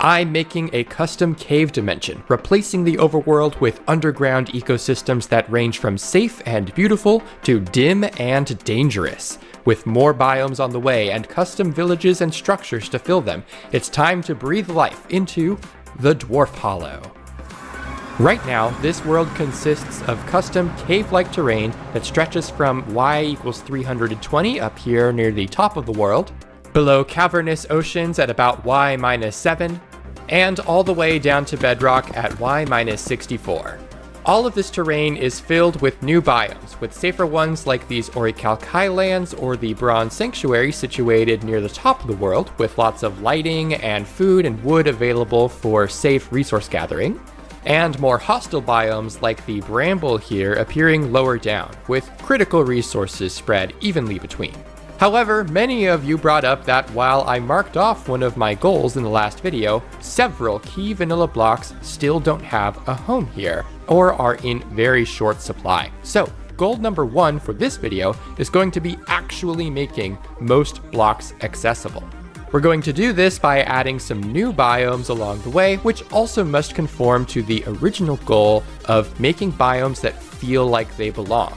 I'm making a custom cave dimension, replacing the overworld with underground ecosystems that range from safe and beautiful to dim and dangerous. With more biomes on the way and custom villages and structures to fill them, it's time to breathe life into the Dwarfhollow. Right now, this world consists of custom cave-like terrain that stretches from y=320 up here near the top of the world, below cavernous oceans at about y-7, and all the way down to bedrock at y-64. All of this terrain is filled with new biomes, with safer ones like these Orichalc Highlands or the Bronze Sanctuary situated near the top of the world, with lots of lighting and food and wood available for safe resource gathering, and more hostile biomes like the Bramble here appearing lower down, with critical resources spread evenly between. However, many of you brought up that while I marked off one of my goals in the last video, several key vanilla blocks still don't have a home here, or are in very short supply. So, goal number 1 for this video is going to be actually making most blocks accessible. We're going to do this by adding some new biomes along the way, which also must conform to the original goal of making biomes that feel like they belong.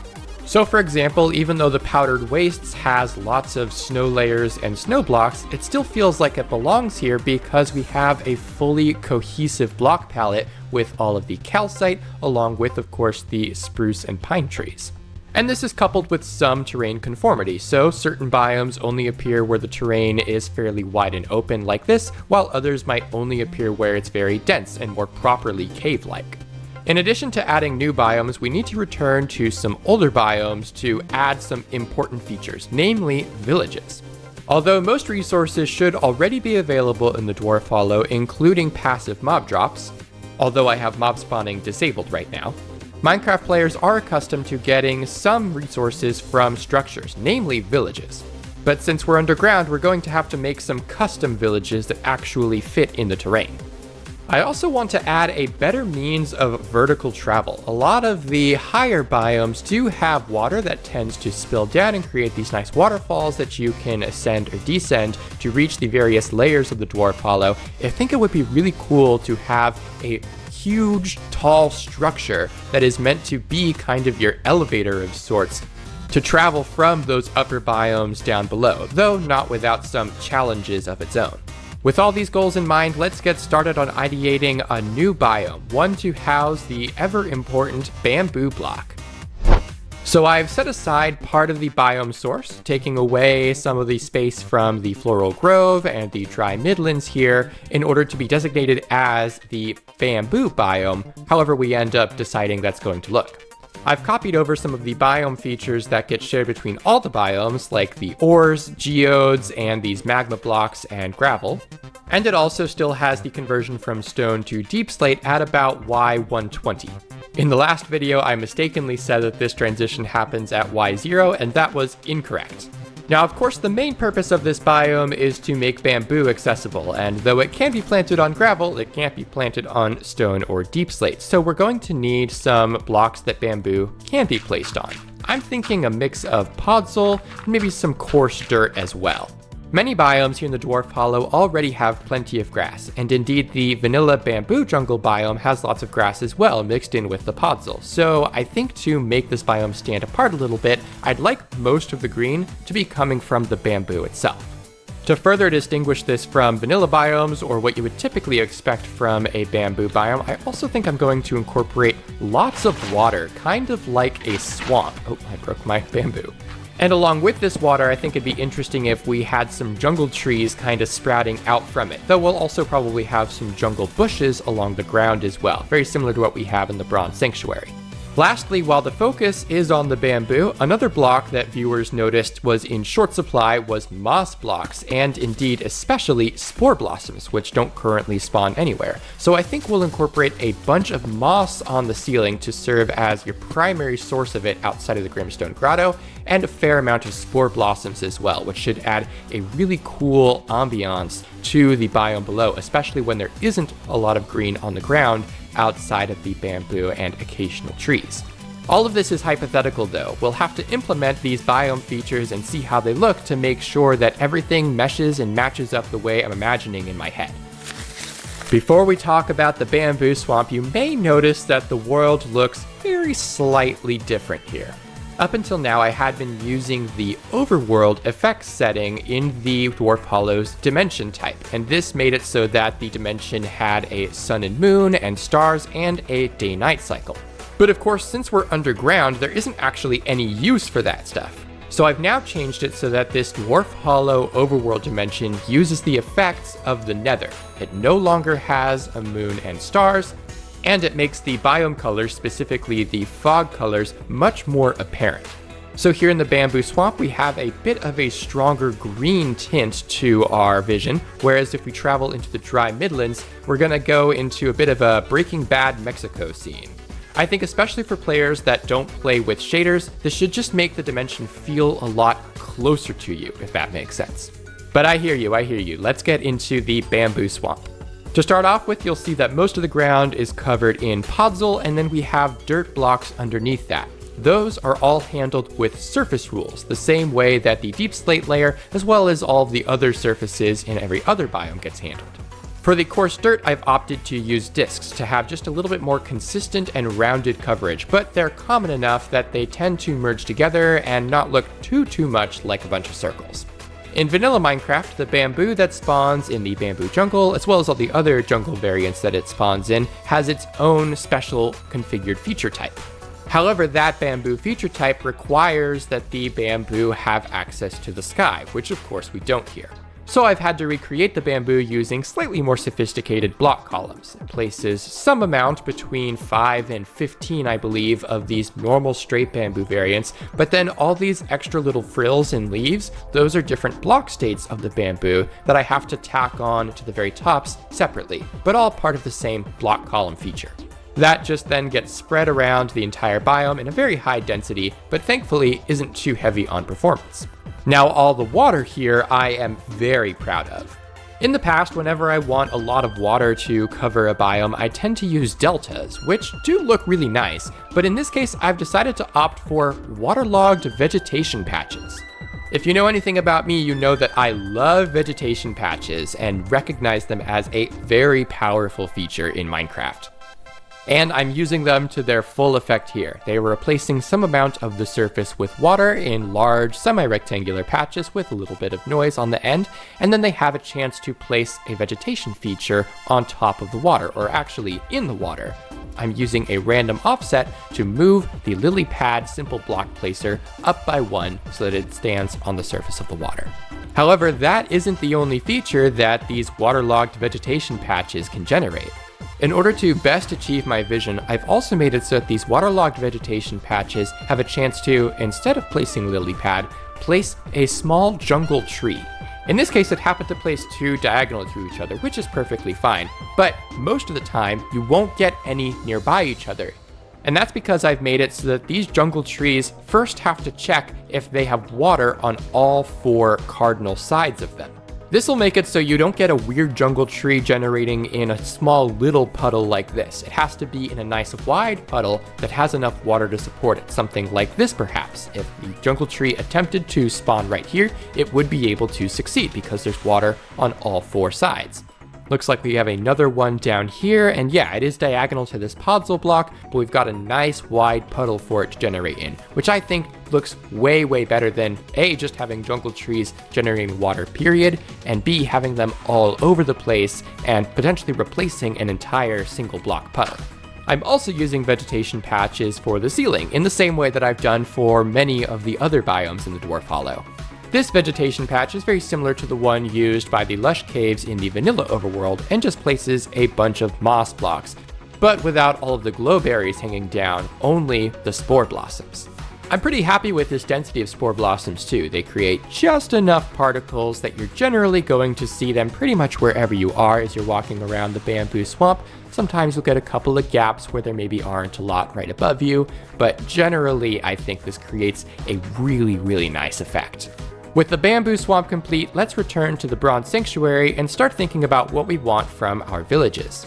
So for example, even though the Powdered Wastes has lots of snow layers and snow blocks, it still feels like it belongs here because we have a fully cohesive block palette with all of the calcite, along with, of course, the spruce and pine trees. And this is coupled with some terrain conformity, so certain biomes only appear where the terrain is fairly wide and open like this, while others might only appear where it's very dense and more properly cave-like. In addition to adding new biomes, we need to return to some older biomes to add some important features, namely villages. Although most resources should already be available in the Dwarfhollow, including passive mob drops, although I have mob spawning disabled right now, Minecraft players are accustomed to getting some resources from structures, namely villages. But since we're underground, we're going to have to make some custom villages that actually fit in the terrain. I also want to add a better means of vertical travel. A lot of the higher biomes do have water that tends to spill down and create these nice waterfalls that you can ascend or descend to reach the various layers of the Dwarfhollow. I think it would be really cool to have a huge, tall structure that is meant to be kind of your elevator of sorts to travel from those upper biomes down below, though not without some challenges of its own. With all these goals in mind, let's get started on ideating a new biome, one to house the ever-important bamboo block. So I've set aside part of the biome source, taking away some of the space from the floral grove and the dry midlands here in order to be designated as the bamboo biome, however we end up deciding that's going to look. I've copied over some of the biome features that get shared between all the biomes, like the ores, geodes, and these magma blocks and gravel. And it also still has the conversion from stone to deep slate at about y120. In the last video, I mistakenly said that this transition happens at y0, and that was incorrect. Now, of course, the main purpose of this biome is to make bamboo accessible, and though it can be planted on gravel, it can't be planted on stone or deep slate, so we're going to need some blocks that bamboo can be placed on. I'm thinking a mix of podzol and maybe some coarse dirt as well. Many biomes here in the Dwarfhollow already have plenty of grass, and indeed the vanilla bamboo jungle biome has lots of grass as well mixed in with the podzol. So I think to make this biome stand apart a little bit, I'd like most of the green to be coming from the bamboo itself. To further distinguish this from vanilla biomes, or what you would typically expect from a bamboo biome, I also think I'm going to incorporate lots of water, kind of like a swamp. Oh, I broke my bamboo. And along with this water, I think it'd be interesting if we had some jungle trees kind of sprouting out from it, though we'll also probably have some jungle bushes along the ground as well, very similar to what we have in the Bronze Sanctuary. Lastly, while the focus is on the bamboo, another block that viewers noticed was in short supply was moss blocks, and indeed especially spore blossoms, which don't currently spawn anywhere. So I think we'll incorporate a bunch of moss on the ceiling to serve as your primary source of it outside of the Grimstone Grotto, and a fair amount of spore blossoms as well, which should add a really cool ambiance to the biome below, especially when there isn't a lot of green on the ground outside of the bamboo and occasional trees. All of this is hypothetical though. We'll have to implement these biome features and see how they look to make sure that everything meshes and matches up the way I'm imagining in my head. Before we talk about the bamboo swamp, you may notice that the world looks very slightly different here. Up until now, I had been using the overworld effects setting in the Dwarfhollow's dimension type, and this made it so that the dimension had a sun and moon and stars and a day-night cycle. But of course, since we're underground, there isn't actually any use for that stuff. So I've now changed it so that this Dwarfhollow overworld dimension uses the effects of the Nether. It no longer has a moon and stars, and it makes the biome colors, specifically the fog colors, much more apparent. So here in the bamboo swamp, we have a bit of a stronger green tint to our vision, whereas if we travel into the dry Midlands, we're gonna go into a bit of a Breaking Bad Mexico scene. I think especially for players that don't play with shaders, this should just make the dimension feel a lot closer to you, if that makes sense. But I hear you. Let's get into the bamboo swamp. To start off with, you'll see that most of the ground is covered in podzol, and then we have dirt blocks underneath that. Those are all handled with surface rules, the same way that the deep slate layer, as well as all of the other surfaces in every other biome gets handled. For the coarse dirt, I've opted to use discs to have just a little bit more consistent and rounded coverage, but they're common enough that they tend to merge together and not look too much like a bunch of circles. In vanilla Minecraft, the bamboo that spawns in the bamboo jungle, as well as all the other jungle variants that it spawns in, has its own special configured feature type. However, that bamboo feature type requires that the bamboo have access to the sky, which of course we don't here. So I've had to recreate the bamboo using slightly more sophisticated block columns. It places some amount between 5 and 15, I believe, of these normal straight bamboo variants, but then all these extra little frills and leaves, those are different block states of the bamboo that I have to tack on to the very tops separately, but all part of the same block column feature. That just then gets spread around the entire biome in a very high density, but thankfully isn't too heavy on performance. Now, all the water here I am very proud of. In the past, whenever I want a lot of water to cover a biome, I tend to use deltas, which do look really nice, but in this case, I've decided to opt for waterlogged vegetation patches. If you know anything about me, you know that I love vegetation patches and recognize them as a very powerful feature in Minecraft. And I'm using them to their full effect here. They are replacing some amount of the surface with water in large semi-rectangular patches with a little bit of noise on the end, and then they have a chance to place a vegetation feature on top of the water, or actually in the water. I'm using a random offset to move the lily pad simple block placer up by 1 so that it stands on the surface of the water. However, that isn't the only feature that these waterlogged vegetation patches can generate. In order to best achieve my vision, I've also made it so that these waterlogged vegetation patches have a chance to, instead of placing lily pad, place a small jungle tree. In this case, it happened to place 2 diagonal to each other, which is perfectly fine, but most of the time, you won't get any nearby each other. And that's because I've made it so that these jungle trees first have to check if they have water on all 4 cardinal sides of them. This will make it so you don't get a weird jungle tree generating in a small little puddle like this. It has to be in a nice wide puddle that has enough water to support it. Something like this perhaps. If the jungle tree attempted to spawn right here, it would be able to succeed because there's water on all 4 sides. Looks like we have another one down here, and yeah, it is diagonal to this podzol block, but we've got a nice wide puddle for it to generate in, which I think looks way better than A, just having jungle trees generating water period, and B, having them all over the place and potentially replacing an entire single block puddle. I'm also using vegetation patches for the ceiling, in the same way that I've done for many of the other biomes in the Dwarfhollow. This vegetation patch is very similar to the one used by the lush caves in the vanilla overworld and just places a bunch of moss blocks, but without all of the glowberries hanging down, only the spore blossoms. I'm pretty happy with this density of spore blossoms too. They create just enough particles that you're generally going to see them pretty much wherever you are as you're walking around the bamboo swamp. Sometimes you'll get a couple of gaps where there maybe aren't a lot right above you, but generally I think this creates a really nice effect. With the bamboo swamp complete, let's return to the bronze sanctuary and start thinking about what we want from our villages.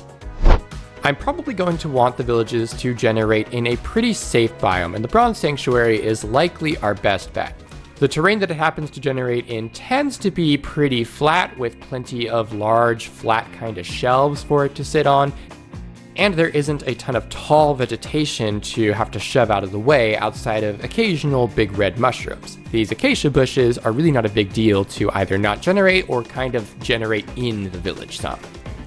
I'm probably going to want the villages to generate in a pretty safe biome, and the bronze sanctuary is likely our best bet. The terrain that it happens to generate in tends to be pretty flat, with plenty of large, flat kind of shelves for it to sit on, and there isn't a ton of tall vegetation to have to shove out of the way outside of occasional big red mushrooms. These acacia bushes are really not a big deal to either not generate or kind of generate in the village some.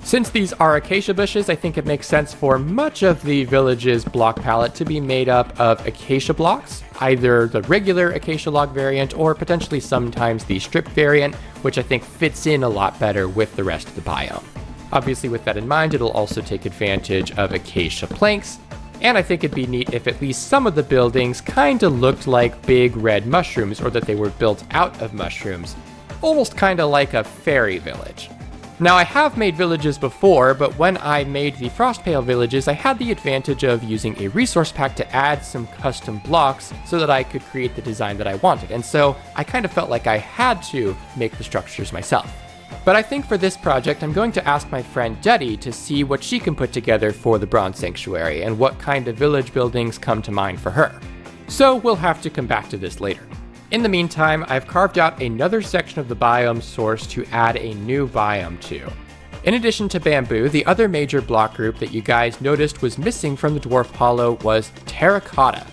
Since these are acacia bushes, I think it makes sense for much of the village's block palette to be made up of acacia blocks, either the regular acacia log variant or potentially sometimes the strip variant, which I think fits in a lot better with the rest of the biome. Obviously, with that in mind, it'll also take advantage of acacia planks, and I think it'd be neat if at least some of the buildings kinda looked like big red mushrooms, or that they were built out of mushrooms, almost kinda like a fairy village. Now, I have made villages before, but when I made the Frostpale villages, I had the advantage of using a resource pack to add some custom blocks so that I could create the design that I wanted, and so I kind of felt like I had to make the structures myself. But I think for this project, I'm going to ask my friend Dutty to see what she can put together for the Bronze Sanctuary and what kind of village buildings come to mind for her. So we'll have to come back to this later. In the meantime, I've carved out another section of the biome source to add a new biome to. In addition to bamboo, the other major block group that you guys noticed was missing from the Dwarfhollow was terracotta.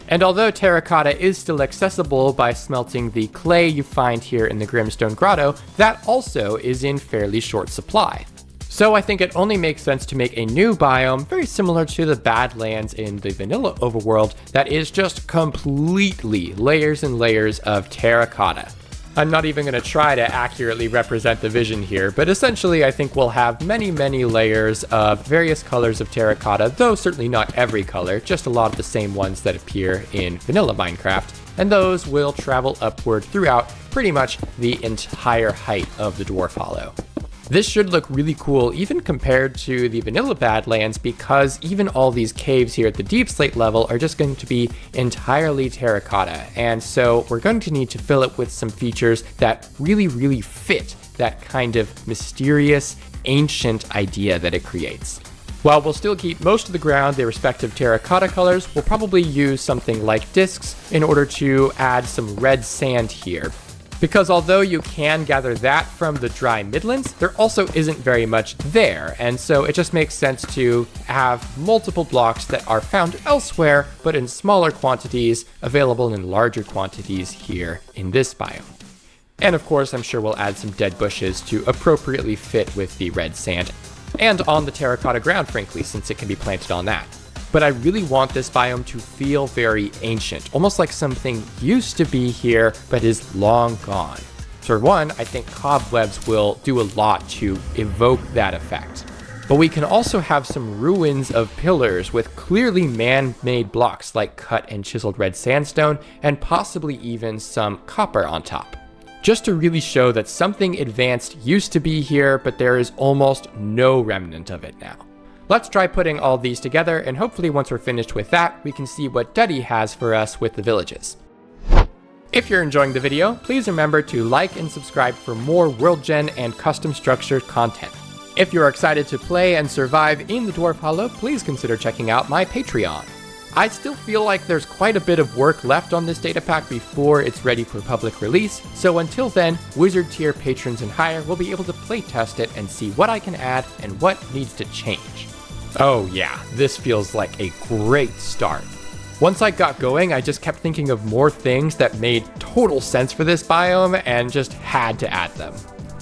And although terracotta is still accessible by smelting the clay you find here in the Grimstone Grotto, that also is in fairly short supply. So I think it only makes sense to make a new biome very similar to the Badlands in the vanilla overworld that is just completely layers and layers of terracotta. I'm not even going to try to accurately represent the vision here, but essentially I think we'll have many layers of various colors of terracotta, though certainly not every color, just a lot of the same ones that appear in vanilla Minecraft, and those will travel upward throughout pretty much the entire height of the Dwarfhollow. This should look really cool even compared to the vanilla Badlands, because even all these caves here at the deep slate level are just going to be entirely terracotta, and so we're going to need to fill it with some features that really fit that kind of mysterious, ancient idea that it creates. While we'll still keep most of the ground their respective terracotta colors, we'll probably use something like discs in order to add some red sand here. Because although you can gather that from the dry midlands, there also isn't very much there, and so it just makes sense to have multiple blocks that are found elsewhere, but in smaller quantities, available in larger quantities here in this biome. And of course, I'm sure we'll add some dead bushes to appropriately fit with the red sand, and on the terracotta ground, frankly, since it can be planted on that. But I really want this biome to feel very ancient, almost like something used to be here, but is long gone. For one, I think cobwebs will do a lot to evoke that effect. But we can also have some ruins of pillars with clearly man-made blocks like cut and chiseled red sandstone, and possibly even some copper on top. Just to really show that something advanced used to be here, but there is almost no remnant of it now. Let's try putting all these together, and hopefully once we're finished with that, we can see what Dutty has for us with the villages. If you're enjoying the video, please remember to like and subscribe for more worldgen and custom structured content. If you're excited to play and survive in the Dwarfhollow, please consider checking out my Patreon. I still feel like there's quite a bit of work left on this data pack before it's ready for public release, so until then, Wizard tier patrons and higher will be able to playtest it and see what I can add and what needs to change. Oh yeah, this feels like a great start. Once I got going, I just kept thinking of more things that made total sense for this biome and just had to add them.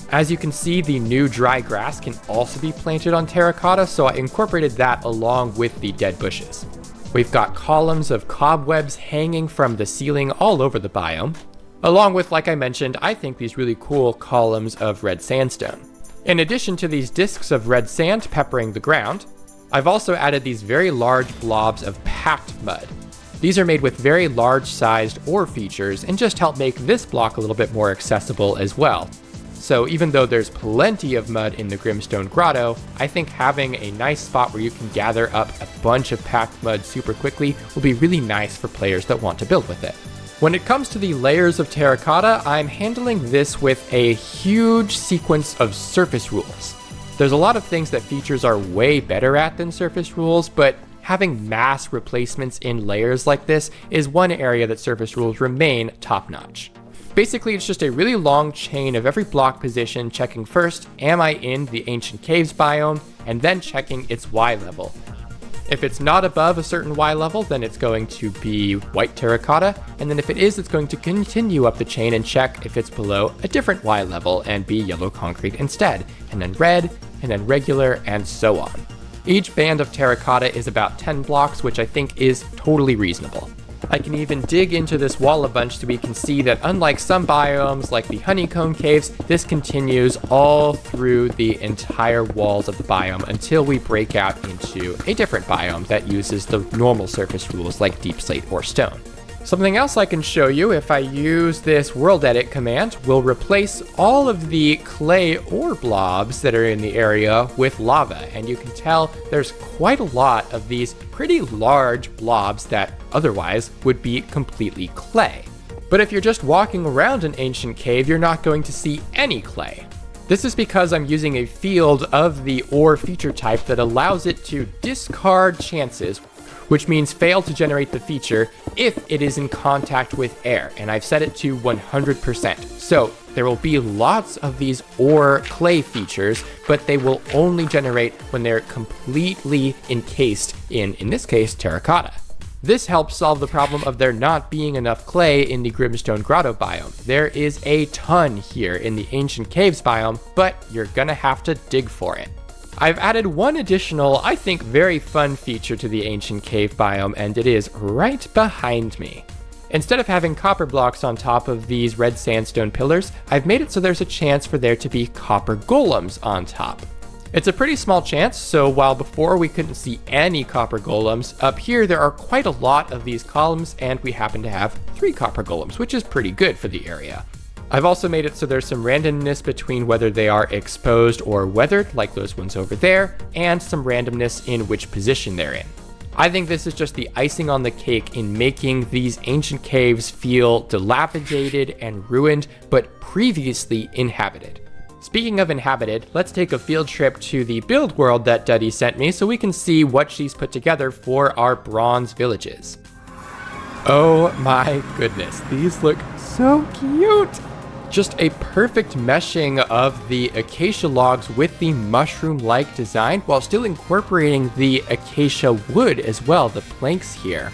As you can see, the new dry grass can also be planted on terracotta, so I incorporated that along with the dead bushes. We've got columns of cobwebs hanging from the ceiling all over the biome, along with, like I mentioned, I think these really cool columns of red sandstone. In addition to these discs of red sand peppering the ground, I've also added these very large blobs of packed mud. These are made with very large-sized ore features and just help make this block a little bit more accessible as well. So even though there's plenty of mud in the Grimstone Grotto, I think having a nice spot where you can gather up a bunch of packed mud super quickly will be really nice for players that want to build with it. When it comes to the layers of terracotta, I'm handling this with a huge sequence of surface rules. There's a lot of things that features are way better at than surface rules, but having mass replacements in layers like this is one area that surface rules remain top-notch. Basically, it's just a really long chain of every block position, checking first, am I in the Ancient Caves biome, and then checking its Y level. If it's not above a certain Y level, then it's going to be white terracotta, and then if it is, it's going to continue up the chain and check if it's below a different Y level and be yellow concrete instead, and then red, and then regular, and so on. Each band of terracotta is about 10 blocks, which I think is totally reasonable. I can even dig into this wall a bunch so we can see that unlike some biomes like the honeycomb caves, this continues all through the entire walls of the biome until we break out into a different biome that uses the normal surface rules like deep slate or stone. Something else I can show you if I use this world edit command will replace all of the clay ore blobs that are in the area with lava, and you can tell there's quite a lot of these pretty large blobs that otherwise would be completely clay. But if you're just walking around an ancient cave, you're not going to see any clay. This is because I'm using a field of the ore feature type that allows it to discard chances, which means fail to generate the feature if it is in contact with air, and I've set it to 100%. So there will be lots of these ore clay features, but they will only generate when they're completely encased in this case, terracotta. This helps solve the problem of there not being enough clay in the Grimstone Grotto biome. There is a ton here in the Ancient Caves biome, but you're gonna have to dig for it. I've added one additional, I think, very fun feature to the Ancient Cave biome, and it is right behind me. Instead of having copper blocks on top of these red sandstone pillars, I've made it so there's a chance for there to be copper golems on top. It's a pretty small chance, so while before we couldn't see any copper golems, up here there are quite a lot of these columns, and we happen to have 3 copper golems, which is pretty good for the area. I've also made it so there's some randomness between whether they are exposed or weathered, like those ones over there, and some randomness in which position they're in. I think this is just the icing on the cake in making these ancient caves feel dilapidated and ruined, but previously inhabited. Speaking of inhabited, let's take a field trip to the build world that Dutty sent me so we can see what she's put together for our bronze villages. Oh my goodness, these look so cute! Just a perfect meshing of the acacia logs with the mushroom-like design while still incorporating the acacia wood as well, the planks here.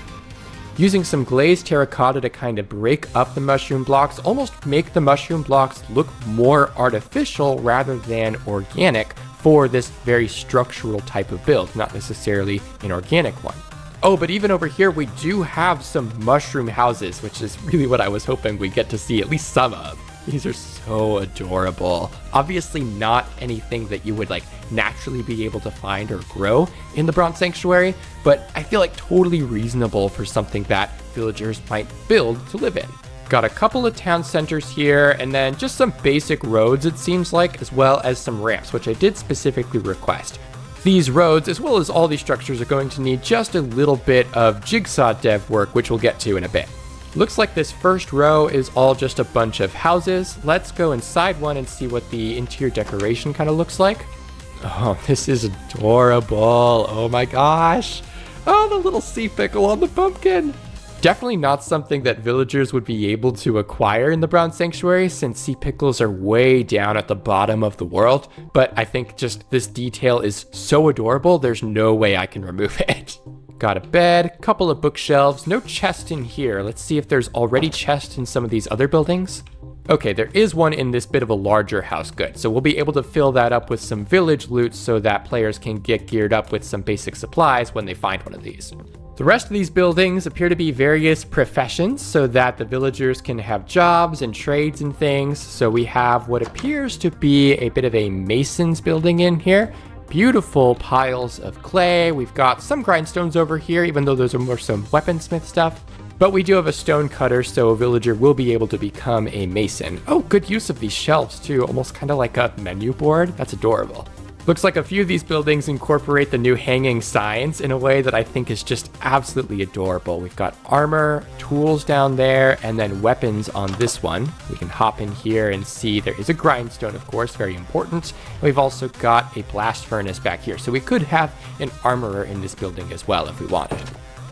Using some glazed terracotta to kind of break up the mushroom blocks, almost make the mushroom blocks look more artificial rather than organic for this very structural type of build, not necessarily an organic one. Oh, but even over here we do have some mushroom houses, which is really what I was hoping we'd get to see at least some of. These are so adorable. Obviously not anything that you would naturally be able to find or grow in the Bronze Sanctuary, but I feel like totally reasonable for something that villagers might build to live in. Got a couple of town centers here, and then just some basic roads it seems like, as well as some ramps, which I did specifically request. These roads, as well as all these structures, are going to need just a little bit of jigsaw dev work, which we'll get to in a bit. Looks like this first row is all just a bunch of houses. Let's go inside one and see what the interior decoration kind of looks like. Oh, this is adorable. Oh my gosh. Oh, the little sea pickle on the pumpkin. Definitely not something that villagers would be able to acquire in the Bronze Sanctuary, since sea pickles are way down at the bottom of the world, but I think just this detail is so adorable, there's no way I can remove it. Got a bed, couple of bookshelves, no chest in here. Let's see if there's already chests in some of these other buildings. Okay, there is one in this bit of a larger house, good. So we'll be able to fill that up with some village loot so that players can get geared up with some basic supplies when they find one of these. The rest of these buildings appear to be various professions so that the villagers can have jobs and trades and things. So we have what appears to be a bit of a mason's building in here. Beautiful piles of clay. We've got some grindstones over here, even though those are more some weaponsmith stuff. But we do have a stone cutter, so a villager will be able to become a mason. Oh, good use of these shelves too, almost kind of like a menu board. That's adorable. Looks like a few of these buildings incorporate the new hanging signs in a way that I think is just absolutely adorable. We've got armor, tools down there, and then weapons on this one. We can hop in here and see there is a grindstone, of course, very important. We've also got a blast furnace back here, so we could have an armorer in this building as well if we wanted.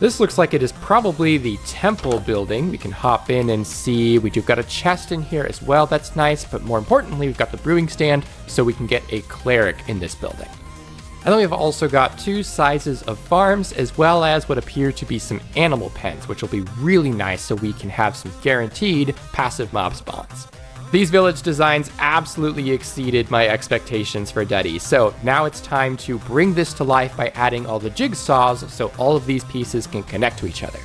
This looks like it is probably the temple building. We can hop in and see. We've got a chest in here as well. That's nice. But more importantly, we've got the brewing stand so we can get a cleric in this building. And then we've also got 2 sizes of farms, as well as what appear to be some animal pens, which will be really nice so we can have some guaranteed passive mob spawns. These village designs absolutely exceeded my expectations for Dutty, so now it's time to bring this to life by adding all the jigsaws so all of these pieces can connect to each other.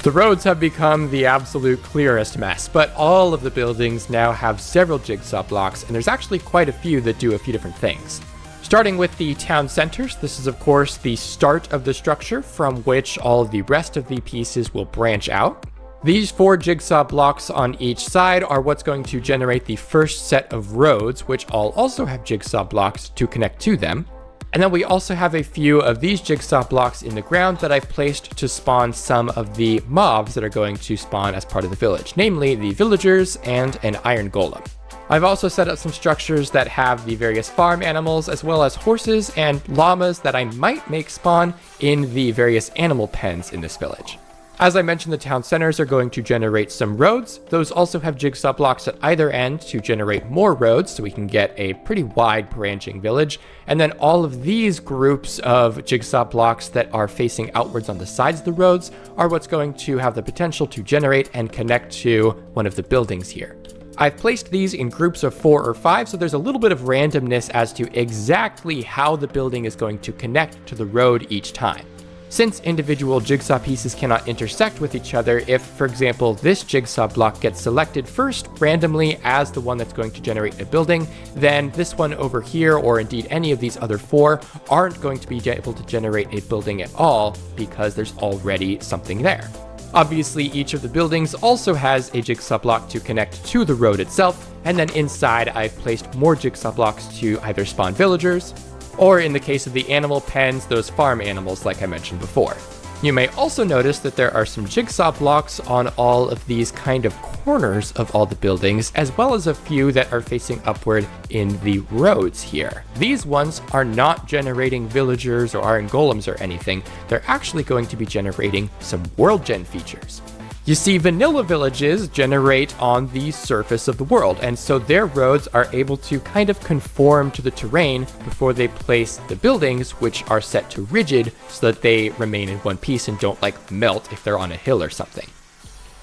The roads have become the absolute clearest mess, but all of the buildings now have several jigsaw blocks, and there's actually quite a few that do a few different things. Starting with the town centers, this is of course the start of the structure from which all of the rest of the pieces will branch out. These 4 jigsaw blocks on each side are what's going to generate the first set of roads, which all also have jigsaw blocks to connect to them. And then we also have a few of these jigsaw blocks in the ground that I've placed to spawn some of the mobs that are going to spawn as part of the village, namely the villagers and an iron golem. I've also set up some structures that have the various farm animals, as well as horses and llamas that I might make spawn in the various animal pens in this village. As I mentioned, the town centers are going to generate some roads. Those also have jigsaw blocks at either end to generate more roads, so we can get a pretty wide branching village. And then all of these groups of jigsaw blocks that are facing outwards on the sides of the roads are what's going to have the potential to generate and connect to one of the buildings here. I've placed these in groups of 4 or 5, so there's a little bit of randomness as to exactly how the building is going to connect to the road each time. Since individual jigsaw pieces cannot intersect with each other, if, for example, this jigsaw block gets selected first randomly as the one that's going to generate a building, then this one over here, or indeed any of these other 4, aren't going to be able to generate a building at all because there's already something there. Obviously, each of the buildings also has a jigsaw block to connect to the road itself, and then inside I've placed more jigsaw blocks to either spawn villagers, or in the case of the animal pens, those farm animals like I mentioned before. You may also notice that there are some jigsaw blocks on all of these kind of corners of all the buildings, as well as a few that are facing upward in the roads here. These ones are not generating villagers or iron golems or anything. They're actually going to be generating some worldgen features. You see, vanilla villages generate on the surface of the world, and so their roads are able to kind of conform to the terrain before they place the buildings, which are set to rigid so that they remain in one piece and don't like melt if they're on a hill or something.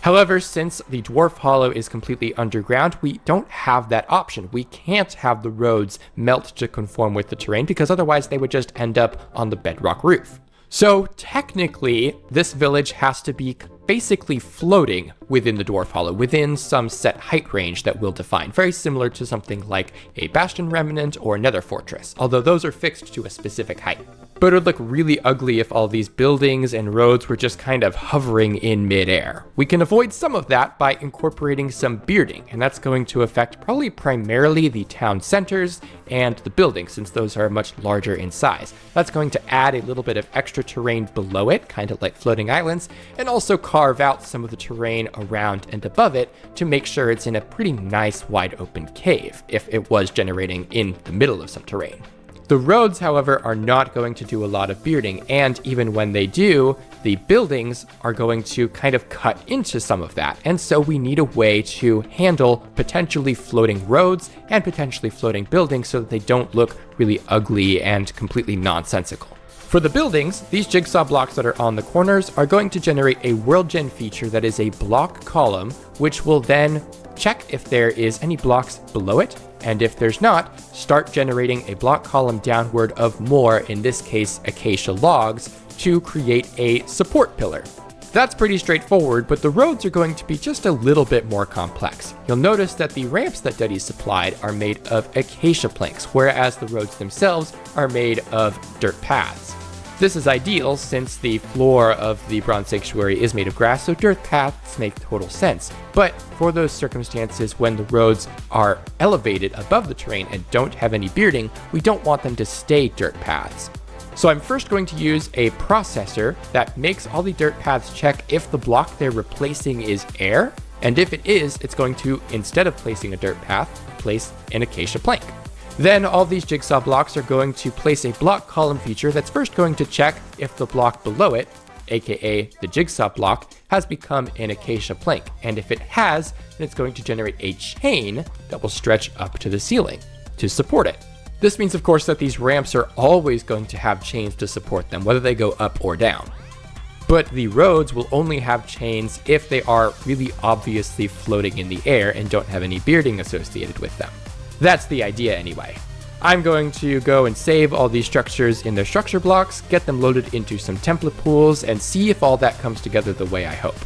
However, since the Dwarfhollow is completely underground, we don't have that option. We can't have the roads melt to conform with the terrain because otherwise they would just end up on the bedrock roof. So technically, this village has to be basically floating within the Dwarfhollow, within some set height range that we'll define, very similar to something like a Bastion Remnant or Nether Fortress, although those are fixed to a specific height. But it would look really ugly if all these buildings and roads were just kind of hovering in midair. We can avoid some of that by incorporating some bearding, and that's going to affect probably primarily the town centers and the buildings, since those are much larger in size. That's going to add a little bit of extra terrain below it, kind of like floating islands, and also carve out some of the terrain around and above it to make sure it's in a pretty nice wide open cave if it was generating in the middle of some terrain. The roads, however, are not going to do a lot of bearding, and even when they do, the buildings are going to kind of cut into some of that, and so we need a way to handle potentially floating roads and potentially floating buildings so that they don't look really ugly and completely nonsensical. For the buildings, these jigsaw blocks that are on the corners are going to generate a worldgen feature that is a block column, which will then check if there is any blocks below it, and if there's not, start generating a block column downward of more, in this case, acacia logs, to create a support pillar. That's pretty straightforward, but the roads are going to be just a little bit more complex. You'll notice that the ramps that Dutty supplied are made of acacia planks, whereas the roads themselves are made of dirt paths. This is ideal since the floor of the Bronze Sanctuary is made of grass, so dirt paths make total sense. But for those circumstances when the roads are elevated above the terrain and don't have any bearding, we don't want them to stay dirt paths. So I'm first going to use a processor that makes all the dirt paths check if the block they're replacing is air, and if it is, it's going to, instead of placing a dirt path, place an acacia plank. Then all these jigsaw blocks are going to place a block column feature that's first going to check if the block below it aka the Jigsaw block, has become an acacia plank, and if it has, then it's going to generate a chain that will stretch up to the ceiling to support it. This means, of course, that these ramps are always going to have chains to support them, whether they go up or down. But the roads will only have chains if they are really obviously floating in the air and don't have any bearding associated with them. That's the idea anyway. I'm going to go and save all these structures in their structure blocks, get them loaded into some template pools, and see if all that comes together the way I hope.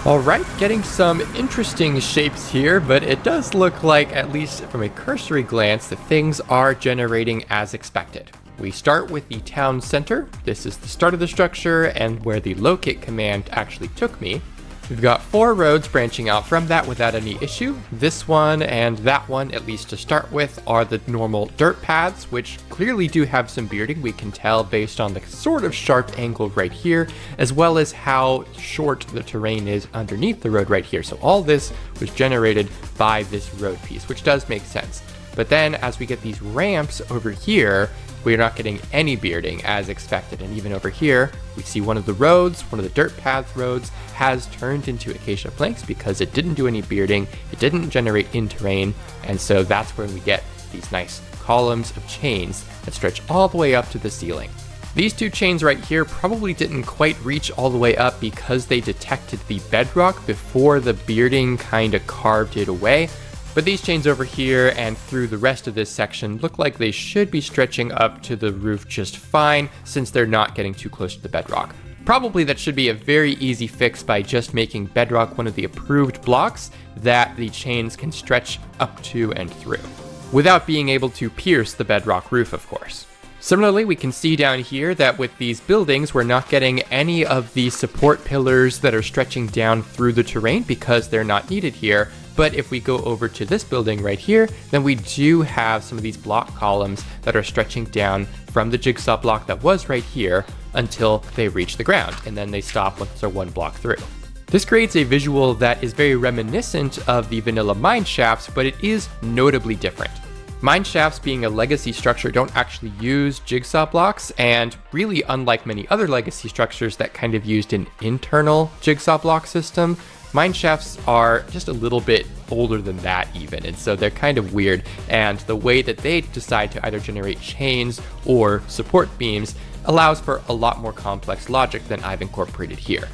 Alright, getting some interesting shapes here, but it does look like, at least from a cursory glance, that things are generating as expected. We start with the town center. This is the start of the structure and where the locate command actually took me. We've got 4 roads branching out from that without any issue. This one and that one, at least to start with, are the normal dirt paths, which clearly do have some bearding. We can tell based on the sort of sharp angle right here, as well as how short the terrain is underneath the road right here. So all this was generated by this road piece, which does make sense. But then as we get these ramps over here, we're not getting any bearding as expected. And even over here, we see one of the roads, one of the dirt path roads, has turned into acacia planks because it didn't do any bearding, it didn't generate in terrain, and so that's when we get these nice columns of chains that stretch all the way up to the ceiling. These 2 chains right here probably didn't quite reach all the way up because they detected the bedrock before the bearding kind of carved it away. But these chains over here and through the rest of this section look like they should be stretching up to the roof just fine, since they're not getting too close to the bedrock. Probably that should be a very easy fix by just making bedrock one of the approved blocks that the chains can stretch up to and through, without being able to pierce the bedrock roof, of course. Similarly, we can see down here that with these buildings, we're not getting any of the support pillars that are stretching down through the terrain because they're not needed here. But if we go over to this building right here, then we do have some of these block columns that are stretching down from the jigsaw block that was right here until they reach the ground, and then they stop once they're 1 block through. This creates a visual that is very reminiscent of the vanilla mine shafts, but it is notably different. Mine shafts, being a legacy structure, don't actually use jigsaw blocks, and really unlike many other legacy structures that kind of used an internal jigsaw block system, mine shafts are just a little bit older than that even, and so they're kind of weird, and the way that they decide to either generate chains or support beams allows for a lot more complex logic than I've incorporated here.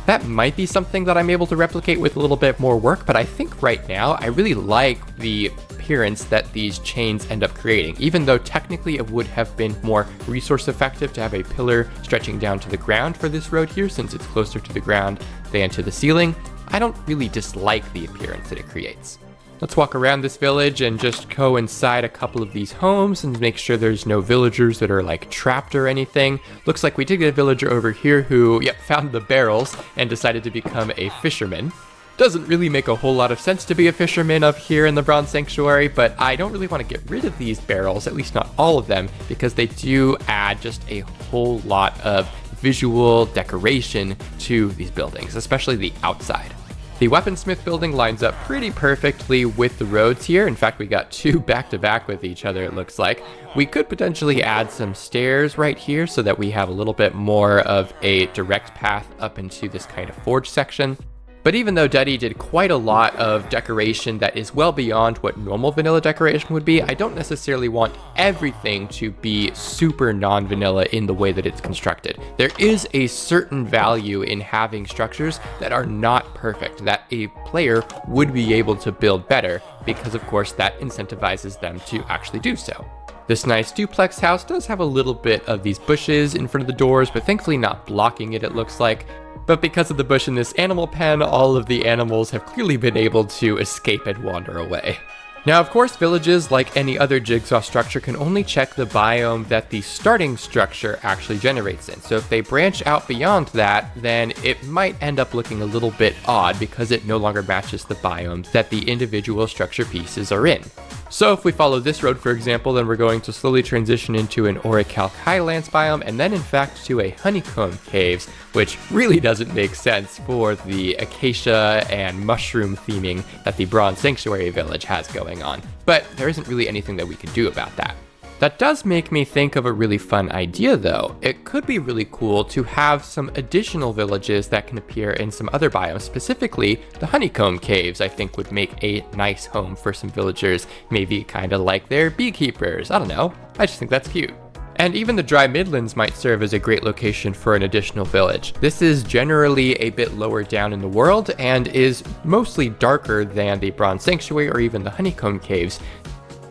That might be something that I'm able to replicate with a little bit more work, but I think right now I really like the appearance that these chains end up creating. Even though technically it would have been more resource effective to have a pillar stretching down to the ground for this road here, since it's closer to the ground than to the ceiling, I don't really dislike the appearance that it creates. Let's walk around this village and just go inside a couple of these homes and make sure there's no villagers that are like trapped or anything. Looks like we did get a villager over here who, found the barrels and decided to become a fisherman. Doesn't really make a whole lot of sense to be a fisherman up here in the Bronze Sanctuary, but I don't really want to get rid of these barrels, at least not all of them, because they do add just a whole lot of visual decoration to these buildings, especially the outside. The weaponsmith building lines up pretty perfectly with the roads here. In fact, we got 2 back-to-back with each other, it looks like. We could potentially add some stairs right here so that we have a little bit more of a direct path up into this kind of forge section. But even though Dutty did quite a lot of decoration that is well beyond what normal vanilla decoration would be, I don't necessarily want everything to be super non-vanilla in the way that it's constructed. There is a certain value in having structures that are not perfect, that a player would be able to build better, because of course that incentivizes them to actually do so. This nice duplex house does have a little bit of these bushes in front of the doors, but thankfully not blocking it looks like. But because of the bush in this animal pen, all of the animals have clearly been able to escape and wander away. Now, of course, villages, like any other jigsaw structure, can only check the biome that the starting structure actually generates in. So if they branch out beyond that, then it might end up looking a little bit odd because it no longer matches the biomes that the individual structure pieces are in. So if we follow this road, for example, then we're going to slowly transition into an orichalc highlands biome, and then in fact to a honeycomb caves, which really doesn't make sense for the acacia and mushroom theming that the Bronze Sanctuary village has going on. But there isn't really anything that we can do about that. That does make me think of a really fun idea though. It could be really cool to have some additional villages that can appear in some other biomes, specifically the honeycomb caves I think would make a nice home for some villagers, maybe kind of like their beekeepers, I don't know, I just think that's cute. And even the dry midlands might serve as a great location for an additional village. This is generally a bit lower down in the world and is mostly darker than the Bronze Sanctuary or even the honeycomb caves.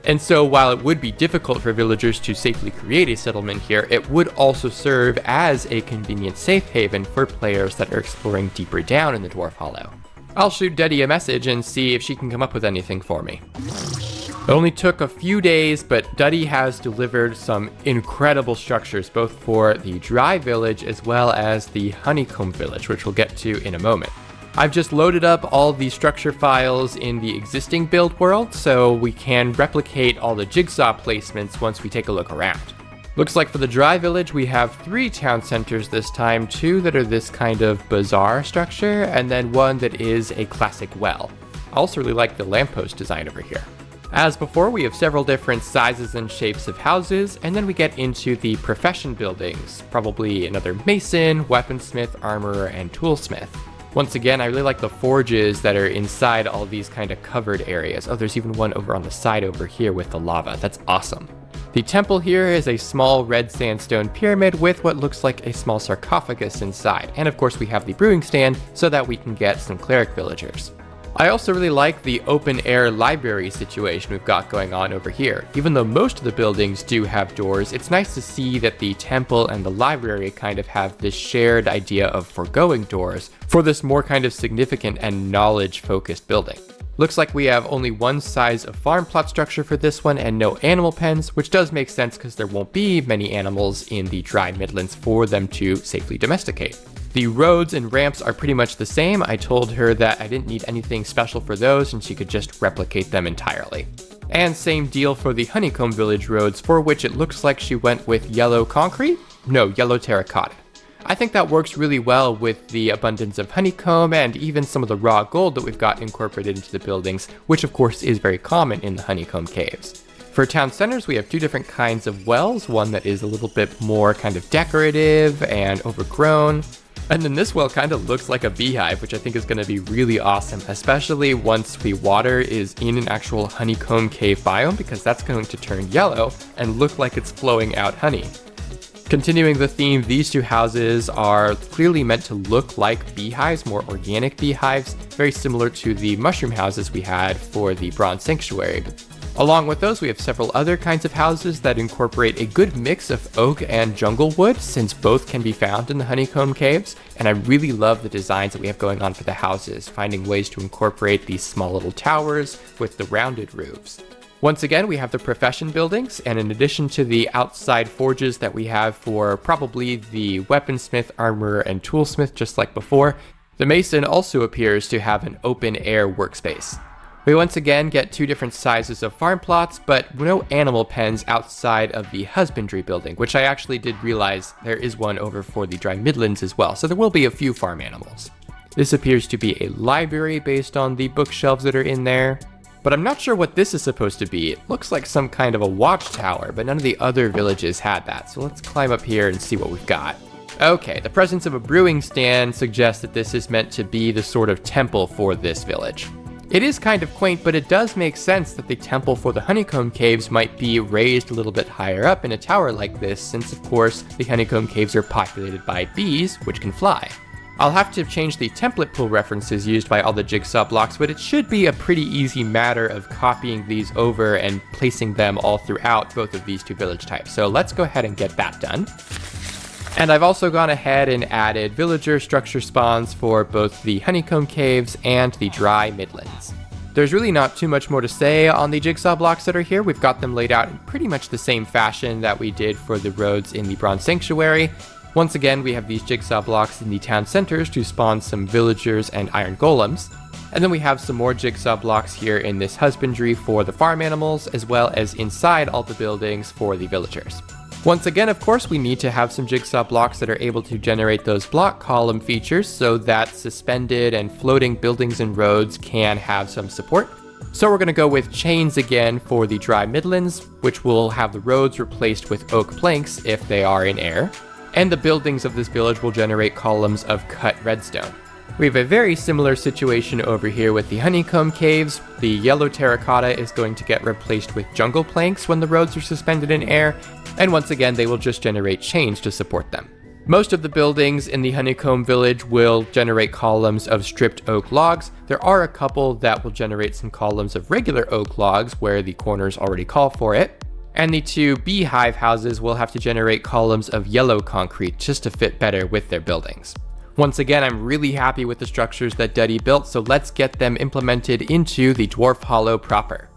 And so while it would be difficult for villagers to safely create a settlement here, it would also serve as a convenient safe haven for players that are exploring deeper down in the Dwarfhollow. I'll shoot Dutty a message and see if she can come up with anything for me. It only took a few days, but Dutty has delivered some incredible structures, both for the dry village as well as the honeycomb village, which we'll get to in a moment. I've just loaded up all the structure files in the existing build world, so we can replicate all the jigsaw placements once we take a look around. Looks like for the dry village, we have 3 town centers this time, 2 that are this kind of bazaar structure, and then 1 that is a classic well. I also really like the lamppost design over here. As before, we have several different sizes and shapes of houses, and then we get into the profession buildings, probably another mason, weaponsmith, armorer, and toolsmith. Once again, I really like the forges that are inside all these kind of covered areas. Oh, there's even one over on the side over here with the lava. That's awesome. The temple here is a small red sandstone pyramid with what looks like a small sarcophagus inside. And of course we have the brewing stand so that we can get some cleric villagers. I also really like the open air library situation we've got going on over here. Even though most of the buildings do have doors, it's nice to see that the temple and the library kind of have this shared idea of foregoing doors for this more kind of significant and knowledge-focused building. Looks like we have only one size of farm plot structure for this one and no animal pens, which does make sense because there won't be many animals in the dry midlands for them to safely domesticate. The roads and ramps are pretty much the same. I told her that I didn't need anything special for those and she could just replicate them entirely. And same deal for the honeycomb village roads, for which it looks like she went with yellow concrete? No, yellow terracotta. I think that works really well with the abundance of honeycomb and even some of the raw gold that we've got incorporated into the buildings, which of course is very common in the honeycomb caves. For town centers, we have 2 different kinds of wells, one that is a little bit more kind of decorative and overgrown. And then this well kind of looks like a beehive, which I think is going to be really awesome, especially once the water is in an actual honeycomb cave biome, because that's going to turn yellow and look like it's flowing out honey. Continuing the theme, these 2 houses are clearly meant to look like beehives, more organic beehives, very similar to the mushroom houses we had for the Bronze Sanctuary. Along with those, we have several other kinds of houses that incorporate a good mix of oak and jungle wood, since both can be found in the honeycomb caves, and I really love the designs that we have going on for the houses, finding ways to incorporate these small little towers with the rounded roofs. Once again, we have the profession buildings, and in addition to the outside forges that we have for probably the weaponsmith, armorer, and toolsmith just like before, the mason also appears to have an open air workspace. We once again get 2 different sizes of farm plots, but no animal pens outside of the husbandry building, which I actually did realize there is one over for the dry midlands as well, so there will be a few farm animals. This appears to be a library based on the bookshelves that are in there, but I'm not sure what this is supposed to be. It looks like some kind of a watchtower, but none of the other villages had that, so let's climb up here and see what we've got. Okay, the presence of a brewing stand suggests that this is meant to be the sort of temple for this village. It is kind of quaint, but it does make sense that the temple for the honeycomb caves might be raised a little bit higher up in a tower like this, since of course the honeycomb caves are populated by bees, which can fly. I'll have to change the template pool references used by all the jigsaw blocks, but it should be a pretty easy matter of copying these over and placing them all throughout both of these 2 village types. So let's go ahead and get that done. And I've also gone ahead and added villager structure spawns for both the honeycomb caves and the dry midlands. There's really not too much more to say on the jigsaw blocks that are here. We've got them laid out in pretty much the same fashion that we did for the roads in the Bronze Sanctuary. Once again, we have these jigsaw blocks in the town centers to spawn some villagers and iron golems. And then we have some more jigsaw blocks here in this husbandry for the farm animals, as well as inside all the buildings for the villagers. Once again, of course, we need to have some jigsaw blocks that are able to generate those block column features so that suspended and floating buildings and roads can have some support. So we're going to go with chains again for the dry midlands, which will have the roads replaced with oak planks if they are in air. And the buildings of this village will generate columns of cut redstone. We have a very similar situation over here with the honeycomb caves. The yellow terracotta is going to get replaced with jungle planks when the roads are suspended in air, and once again they will just generate chains to support them. Most of the buildings in the honeycomb village will generate columns of stripped oak logs. There are a couple that will generate some columns of regular oak logs where the corners already call for it. And the two beehive houses will have to generate columns of yellow concrete just to fit better with their buildings. Once again, I'm really happy with the structures that Dutty built, so let's get them implemented into the Dwarfhollow proper.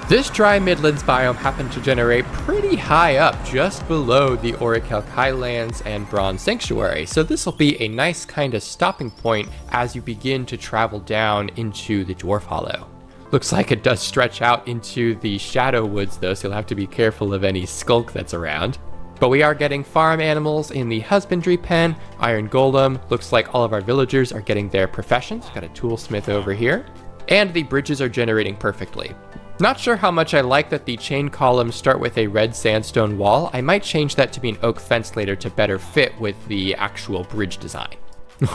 This dry midlands biome happened to generate pretty high up, just below the Orichalc Highlands and Bronze Sanctuary, so this will be a nice kind of stopping point as you begin to travel down into the Dwarfhollow. Looks like it does stretch out into the Shadow Woods though, so you'll have to be careful of any skulk that's around. But we are getting farm animals in the husbandry pen, iron golem, looks like all of our villagers are getting their professions, got a toolsmith over here, and the bridges are generating perfectly. Not sure how much I like that the chain columns start with a red sandstone wall. I might change that to be an oak fence later to better fit with the actual bridge design.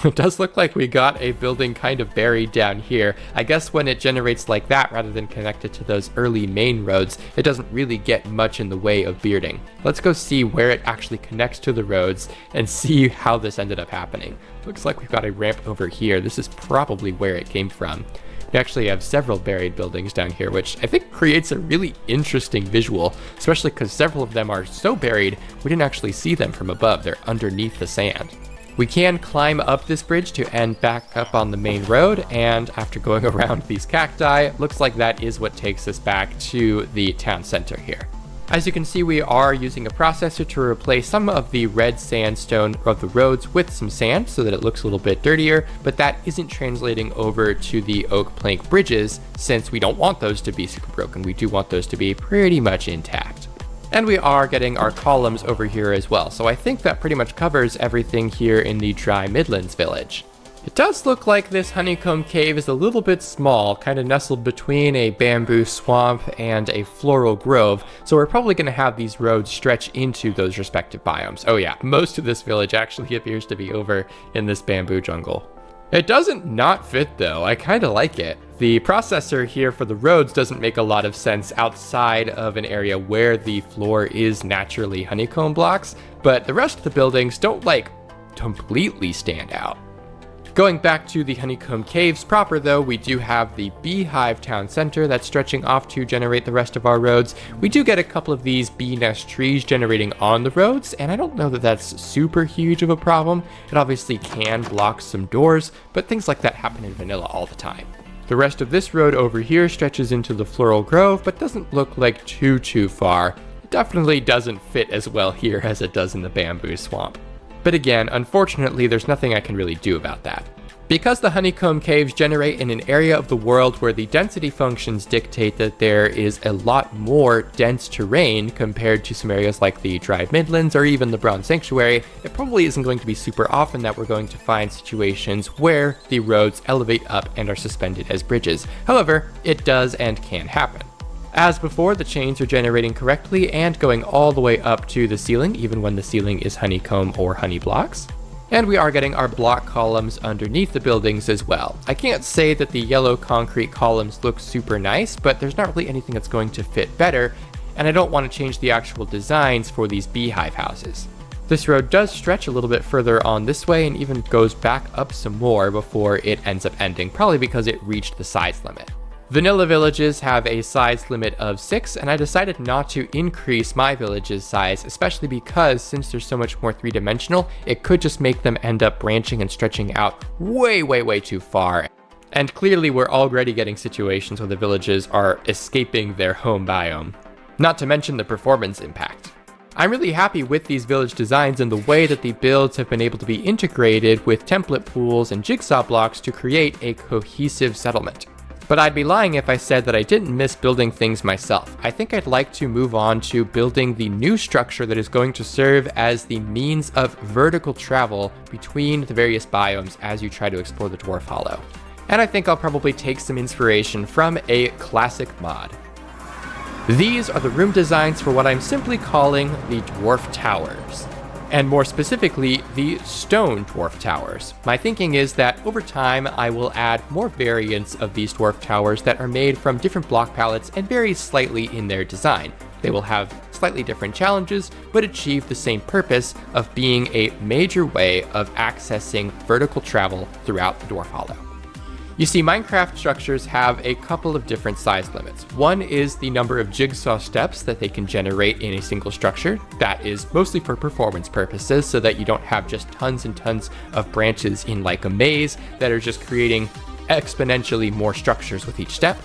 It does look like we got a building kind of buried down here. I guess when it generates like that rather than connected to those early main roads, it doesn't really get much in the way of bearding. Let's go see where it actually connects to the roads and see how this ended up happening. Looks like we've got a ramp over here. This is probably where it came from. We actually have several buried buildings down here, which I think creates a really interesting visual, especially because several of them are so buried we didn't actually see them from above. They're underneath the sand. We can climb up this bridge to end back up on the main road, and after going around these cacti, looks like that is what takes us back to the town center here. As you can see, we are using a processor to replace some of the red sandstone of the roads with some sand so that it looks a little bit dirtier, but that isn't translating over to the oak plank bridges since we don't want those to be super broken. We do want those to be pretty much intact. And we are getting our columns over here as well, so I think that pretty much covers everything here in the Dry Midlands village. It does look like this honeycomb cave is a little bit small, kind of nestled between a bamboo swamp and a floral grove, so we're probably going to have these roads stretch into those respective biomes. Oh yeah, most of this village actually appears to be over in this bamboo jungle. It doesn't not fit though, I kind of like it. The processor here for the roads doesn't make a lot of sense outside of an area where the floor is naturally honeycomb blocks, but the rest of the buildings don't like completely stand out. Going back to the honeycomb caves proper though, we do have the beehive town center that's stretching off to generate the rest of our roads. We do get a couple of these bee nest trees generating on the roads, and I don't know that that's super huge of a problem. It obviously can block some doors, but things like that happen in vanilla all the time. The rest of this road over here stretches into the floral grove, but doesn't look like too far. It definitely doesn't fit as well here as it does in the bamboo swamp. But again, unfortunately, there's nothing I can really do about that. Because the honeycomb caves generate in an area of the world where the density functions dictate that there is a lot more dense terrain compared to some areas like the Dry Midlands or even the Bronze Sanctuary, it probably isn't going to be super often that we're going to find situations where the roads elevate up and are suspended as bridges. However, it does and can happen. As before, the chains are generating correctly and going all the way up to the ceiling, even when the ceiling is honeycomb or honey blocks. And we are getting our block columns underneath the buildings as well. I can't say that the yellow concrete columns look super nice, but there's not really anything that's going to fit better, and I don't want to change the actual designs for these beehive houses. This road does stretch a little bit further on this way and even goes back up some more before it ends up ending, probably because it reached the size limit. Vanilla villages have a size limit of 6, and I decided not to increase my village's size, especially because since they're so much more three-dimensional, it could just make them end up branching and stretching out way too far. And clearly we're already getting situations where the villages are escaping their home biome. Not to mention the performance impact. I'm really happy with these village designs and the way that the builds have been able to be integrated with template pools and jigsaw blocks to create a cohesive settlement. But I'd be lying if I said that I didn't miss building things myself. I think I'd like to move on to building the new structure that is going to serve as the means of vertical travel between the various biomes as you try to explore the Dwarfhollow. and I think I'll probably take some inspiration from a classic mod. These are the room designs for what I'm simply calling the Dwarf Towers, and more specifically, the Stone Dwarf Towers. My thinking is that over time, I will add more variants of these Dwarf Towers that are made from different block palettes and vary slightly in their design. They will have slightly different challenges, but achieve the same purpose of being a major way of accessing vertical travel throughout the Dwarfhollow. You see, Minecraft structures have a couple of different size limits. One is the number of jigsaw steps that they can generate in a single structure. That is mostly for performance purposes, so that you don't have just tons and tons of branches in like a maze that are just creating exponentially more structures with each step.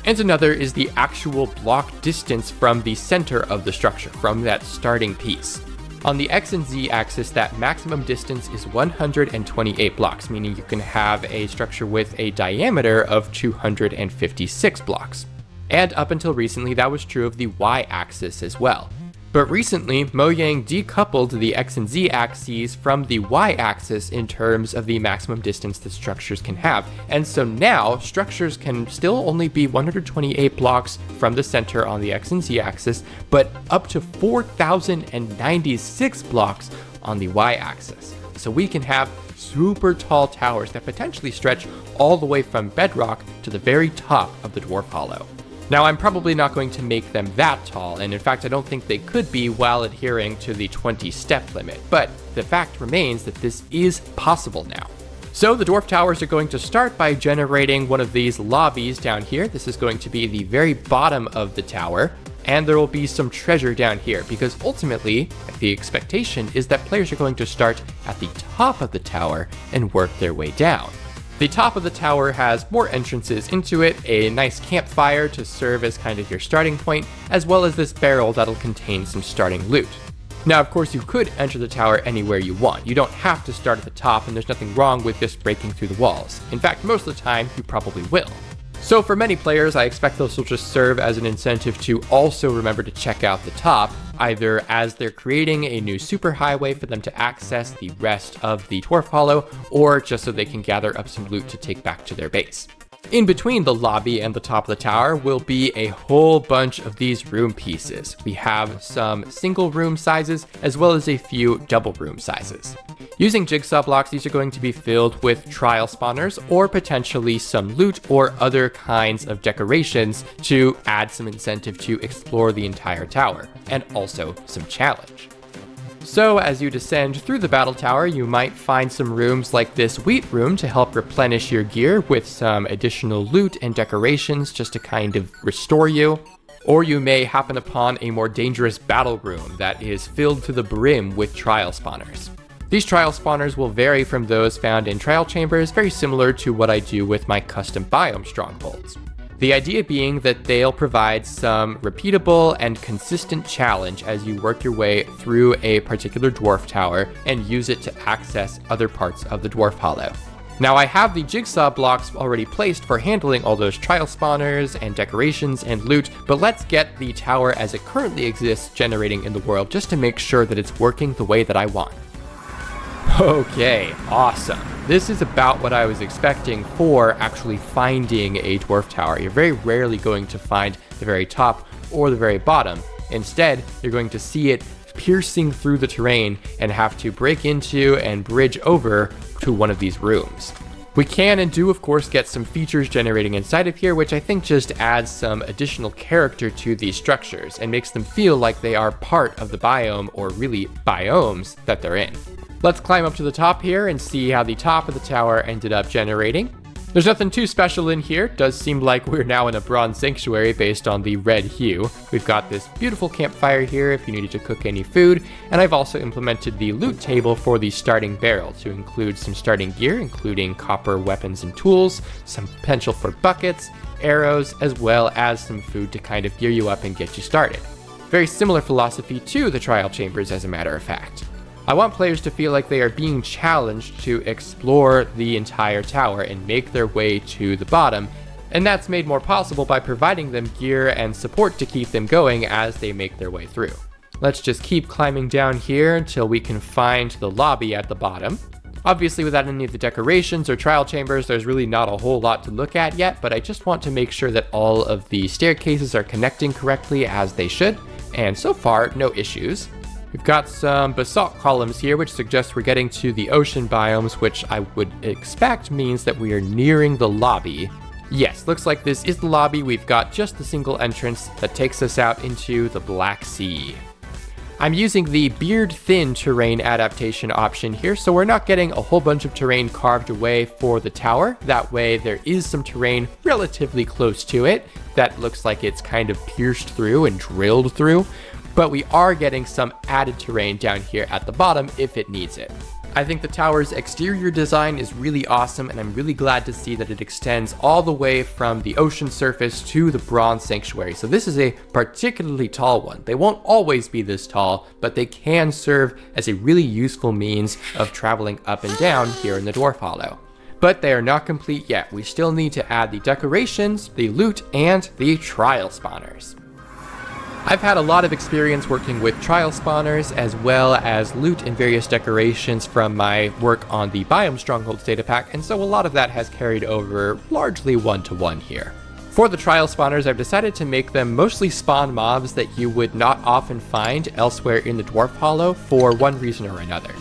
And another is the actual block distance from the center of the structure, from that starting piece. On the X and Z axis, that maximum distance is 128 blocks, meaning you can have a structure with a diameter of 256 blocks. And up until recently, that was true of the Y axis as well. But recently, Mojang decoupled the X and Z axes from the Y axis in terms of the maximum distance that structures can have. And so now, structures can still only be 128 blocks from the center on the X and Z axis, but up to 4,096 blocks on the Y axis. So we can have super tall towers that potentially stretch all the way from bedrock to the very top of the Dwarfhollow. Now, I'm probably not going to make them that tall, and in fact I don't think they could be while adhering to the 20-step limit, but the fact remains that this is possible now. So the Dwarf Towers are going to start by generating one of these lobbies down here. This is going to be the very bottom of the tower, and there will be some treasure down here, because ultimately the expectation is that players are going to start at the top of the tower and work their way down. The top of the tower has more entrances into it, a nice campfire to serve as kind of your starting point, as well as this barrel that'll contain some starting loot. Now, of course, you could enter the tower anywhere you want. You don't have to start at the top, and there's nothing wrong with just breaking through the walls. In fact, most of the time, you probably will. So for many players, I expect this will just serve as an incentive to also remember to check out the top, either as they're creating a new superhighway for them to access the rest of the Dwarfhollow, or just so they can gather up some loot to take back to their base. In between the lobby and the top of the tower will be a whole bunch of these room pieces. We have some single room sizes, as well as a few double room sizes. Using Jigsaw Blocks, these are going to be filled with trial spawners, or potentially some loot or other kinds of decorations to add some incentive to explore the entire tower, and also some challenge. So as you descend through the battle tower, you might find some rooms like this wheat room to help replenish your gear with some additional loot and decorations just to kind of restore you. Or you may happen upon a more dangerous battle room that is filled to the brim with trial spawners. These trial spawners will vary from those found in trial chambers, very similar to what I do with my custom biome strongholds. The idea being that they'll provide some repeatable and consistent challenge as you work your way through a particular dwarf tower and use it to access other parts of the Dwarfhollow. Now, I have the jigsaw blocks already placed for handling all those trial spawners and decorations and loot, but let's get the tower as it currently exists generating in the world just to make sure that it's working the way that I want. Okay, awesome. This is about what I was expecting for actually finding a dwarf tower. You're very rarely going to find the very top or the very bottom. Instead, you're going to see it piercing through the terrain and have to break into and bridge over to one of these rooms. We can and do, of course, get some features generating inside of here, which I think just adds some additional character to these structures and makes them feel like they are part of the biome, or really biomes, that they're in. Let's climb up to the top here and see how the top of the tower ended up generating. There's nothing too special in here. It does seem like we're now in a bronze sanctuary based on the red hue. We've got this beautiful campfire here if you needed to cook any food, and I've also implemented the loot table for the starting barrel to include some starting gear, including copper weapons and tools, some potential for buckets, arrows, as well as some food to kind of gear you up and get you started. Very similar philosophy to the trial chambers, as a matter of fact. I want players to feel like they are being challenged to explore the entire tower and make their way to the bottom, and that's made more possible by providing them gear and support to keep them going as they make their way through. Let's just keep climbing down here until we can find the lobby at the bottom. Obviously, without any of the decorations or trial chambers, there's really not a whole lot to look at yet, but I just want to make sure that all of the staircases are connecting correctly as they should, and so far, no issues. We've got some basalt columns here, which suggests we're getting to the ocean biomes, which I would expect means that we are nearing the lobby. Yes, looks like this is the lobby. We've got just the single entrance that takes us out into the Black Sea. I'm using the beard thin terrain adaptation option here, so we're not getting a whole bunch of terrain carved away for the tower. That way there is some terrain relatively close to it that looks like it's kind of pierced through and drilled through, but we are getting some added terrain down here at the bottom if it needs it. I think the tower's exterior design is really awesome, and I'm really glad to see that it extends all the way from the ocean surface to the bronze sanctuary. So this is a particularly tall one. They won't always be this tall, but they can serve as a really useful means of traveling up and down here in the Dwarfhollow. But they are not complete yet. We still need to add the decorations, the loot, and the trial spawners. I've had a lot of experience working with trial spawners as well as loot and various decorations from my work on the Biome Strongholds data pack, and so a lot of that has carried over largely one-to-one here. For the trial spawners, I've decided to make them mostly spawn mobs that you would not often find elsewhere in the Dwarfhollow for one reason or another.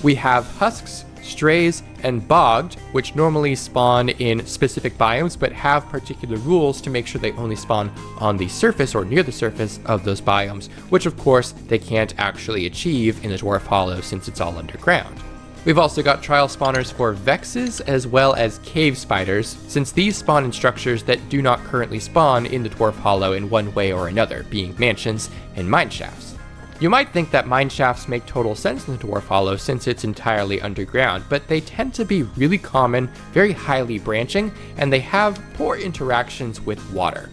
We have husks, strays, and bogged, which normally spawn in specific biomes but have particular rules to make sure they only spawn on the surface or near the surface of those biomes, which of course they can't actually achieve in the Dwarfhollow since it's all underground. We've also got trial spawners for vexes as well as cave spiders, since these spawn in structures that do not currently spawn in the Dwarfhollow in one way or another, being mansions and mine shafts. You might think that mine shafts make total sense in the Dwarfhollow since it's entirely underground, but they tend to be really common, very highly branching, and they have poor interactions with water.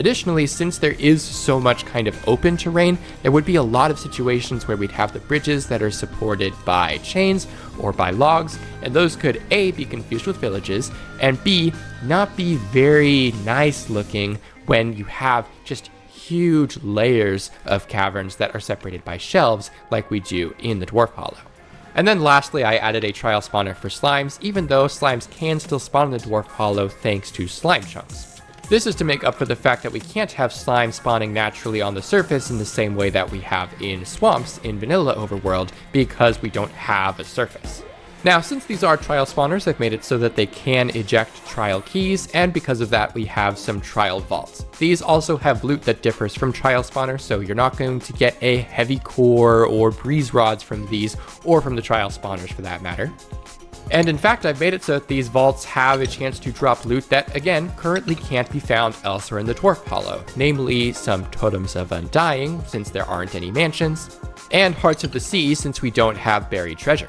Additionally, since there is so much kind of open terrain, there would be a lot of situations where we'd have the bridges that are supported by chains or by logs, and those could A, be confused with villages, and B, not be very nice looking when you have just huge layers of caverns that are separated by shelves like we do in the Dwarfhollow. And then lastly, I added a trial spawner for slimes, even though slimes can still spawn in the Dwarfhollow thanks to slime chunks. This is to make up for the fact that we can't have slime spawning naturally on the surface in the same way that we have in swamps in vanilla overworld because we don't have a surface. Now, since these are trial spawners, I've made it so that they can eject trial keys, and because of that, we have some trial vaults. These also have loot that differs from trial spawners, so you're not going to get a heavy core or breeze rods from these, or from the trial spawners for that matter. And in fact, I've made it so that these vaults have a chance to drop loot that, again, currently can't be found elsewhere in the Dwarfhollow, namely some totems of undying, since there aren't any mansions, and hearts of the sea, since we don't have buried treasure.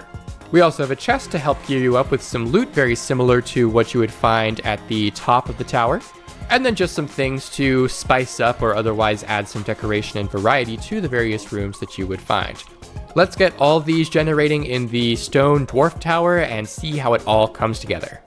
We also have a chest to help gear you up with some loot very similar to what you would find at the top of the tower, and then just some things to spice up or otherwise add some decoration and variety to the various rooms that you would find. Let's get all of these generating in the stone dwarf tower and see how it all comes together.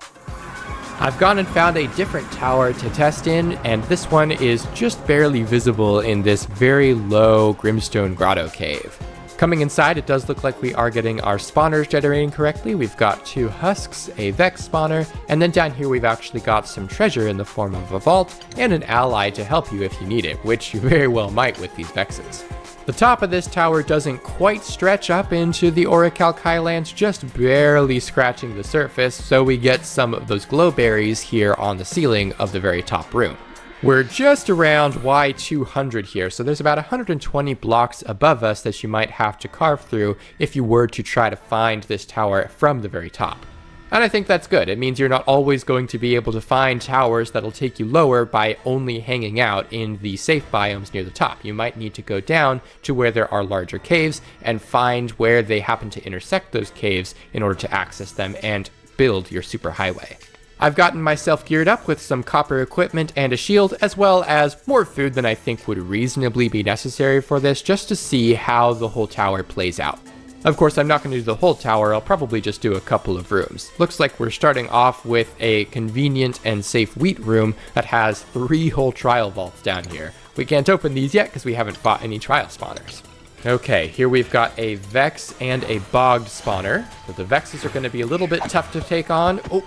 I've gone and found a different tower to test in, and this one is just barely visible in this very low Grimstone Grotto cave. Coming inside, it does look like we are getting our spawners generating correctly. We've got 2 husks, a vex spawner, and then down here we've actually got some treasure in the form of a vault and an ally to help you if you need it, which you very well might with these vexes. The top of this tower doesn't quite stretch up into the Orichalchi lands, just barely scratching the surface, so we get some of those glowberries here on the ceiling of the very top room. We're just around Y200 here, so there's about 120 blocks above us that you might have to carve through if you were to try to find this tower from the very top. And I think that's good. It means you're not always going to be able to find towers that'll take you lower by only hanging out in the safe biomes near the top. You might need to go down to where there are larger caves and find where they happen to intersect those caves in order to access them and build your superhighway. I've gotten myself geared up with some copper equipment and a shield, as well as more food than I think would reasonably be necessary for this, just to see how the whole tower plays out. Of course, I'm not going to do the whole tower, I'll probably just do a couple of rooms. Looks like we're starting off with a convenient and safe wheat room that has 3 whole trial vaults down here. We can't open these yet because we haven't fought any trial spawners. Okay, here we've got a Vex and a Bogged spawner. So the Vexes are going to be a little bit tough to take on. Oh,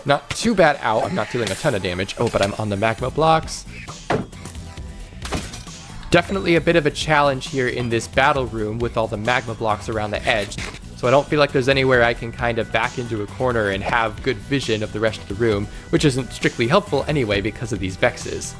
not too bad. Ow, I'm not dealing a ton of damage. Oh, but I'm on the magma blocks. Definitely a bit of a challenge here in this battle room with all the magma blocks around the edge. So I don't feel like there's anywhere I can kind of back into a corner and have good vision of the rest of the room, which isn't strictly helpful anyway because of these Vexes.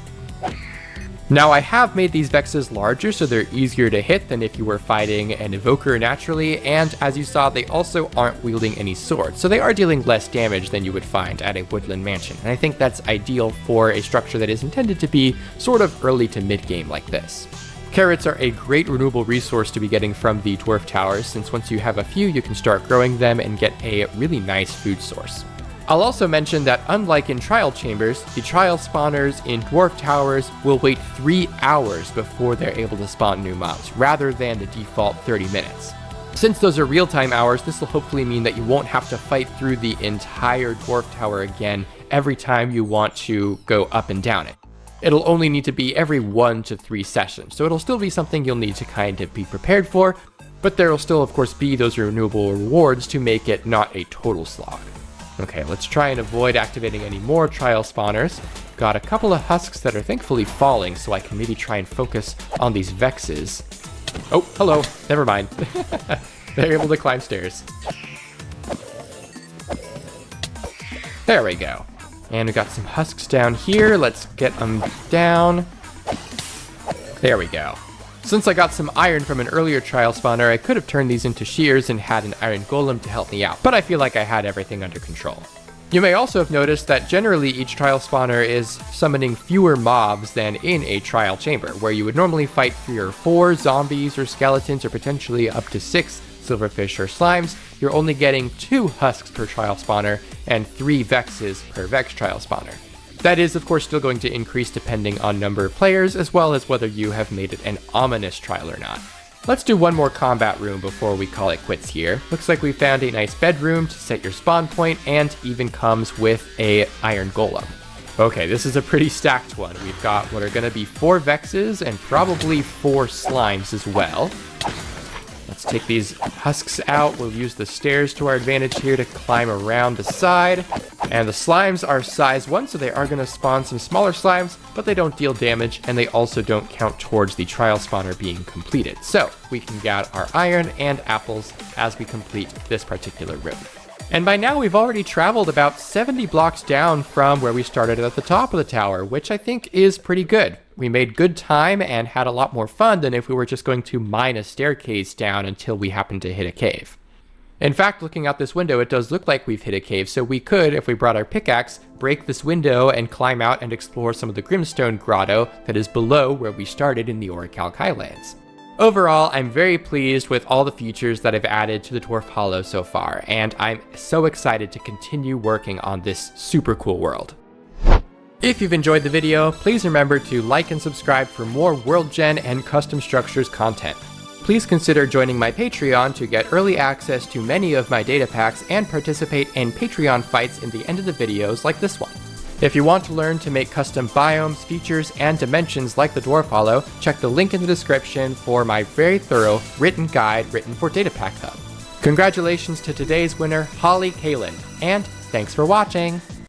Now I have made these Vexes larger so they're easier to hit than if you were fighting an Evoker naturally, and as you saw, they also aren't wielding any swords, so they are dealing less damage than you would find at a woodland mansion, and I think that's ideal for a structure that is intended to be sort of early to mid-game like this. Carrots are a great renewable resource to be getting from the dwarf towers, since once you have a few you can start growing them and get a really nice food source. I'll also mention that unlike in trial chambers, the trial spawners in dwarf towers will wait 3 hours before they're able to spawn new mobs, rather than the default 30 minutes. Since those are real-time hours, this will hopefully mean that you won't have to fight through the entire dwarf tower again every time you want to go up and down it. It'll only need to be every 1 to 3 sessions, so it'll still be something you'll need to kind of be prepared for, but there will still of course be those renewable rewards to make it not a total slog. Okay, let's try and avoid activating any more trial spawners. Got a couple of husks that are thankfully falling, so I can maybe try and focus on these Vexes. Oh, hello. Never mind. They're able to climb stairs. There we go. And we got some husks down here. Let's get them down. There we go. Since I got some iron from an earlier trial spawner, I could have turned these into shears and had an iron golem to help me out, but I feel like I had everything under control. You may also have noticed that generally each trial spawner is summoning fewer mobs than in a trial chamber, where you would normally fight 3 or 4 zombies or skeletons or potentially up to 6 silverfish or slimes. You're only getting 2 husks per trial spawner and 3 Vexes per Vex trial spawner. That is, of course, still going to increase depending on number of players, as well as whether you have made it an ominous trial or not. Let's do one more combat room before we call it quits here. Looks like we found a nice bedroom to set your spawn point, and even comes with a iron golem. Okay, this is a pretty stacked one. We've got what are going to be 4 Vexes and probably 4 slimes as well. Let's take these husks out. We'll use the stairs to our advantage here to climb around the side. And the slimes are size 1, so they are going to spawn some smaller slimes, but they don't deal damage, and they also don't count towards the trial spawner being completed. So we can get our iron and apples as we complete this particular room. And by now we've already traveled about 70 blocks down from where we started at the top of the tower, which I think is pretty good. We made good time and had a lot more fun than if we were just going to mine a staircase down until we happened to hit a cave. In fact, looking out this window, it does look like we've hit a cave, so we could, if we brought our pickaxe, break this window and climb out and explore some of the Grimstone grotto that is below where we started in the Orichalc Highlands. Overall, I'm very pleased with all the features that I've added to the Dwarfhollow so far, and I'm so excited to continue working on this super cool world. If you've enjoyed the video, please remember to like and subscribe for more worldgen and custom structures content. Please consider joining my Patreon to get early access to many of my data packs and participate in Patreon fights in the end of the videos like this one. If you want to learn to make custom biomes, features, and dimensions like the Dwarfhollow, check the link in the description for my very thorough written guide written for Datapack Hub. Congratulations to today's winner, Holly Kalen, and thanks for watching!